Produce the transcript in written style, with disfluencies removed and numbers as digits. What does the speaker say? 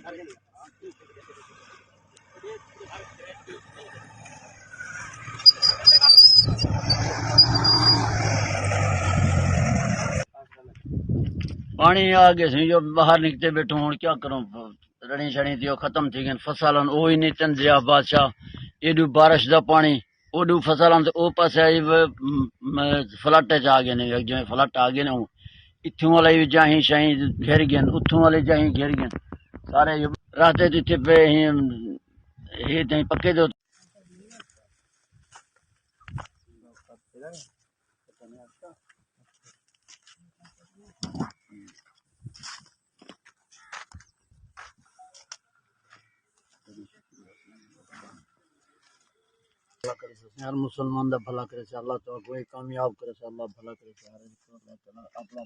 पानी आ गया सी जो बाहर निकलते बैठो हूँ क्या करूं रणी शणी थी खत्म थी गई फसल ओ ही नहीं चंद्रिया बादशाह एडू बारिश का पानी ओडू फसल ओ पास फ्लट च आ गए ने जिवें फ्लट आ गए ने इत्थों वाले भी जाही शाही घिर गए उतों वाले जाही घिर गए सारे रास्ते जिथे पे पक्के दे यार मुसलमान दा भला करे से अल्लाह तो कोई कामयाब करे से अल्लाह भला करे से हर अल्लाह ताला अपना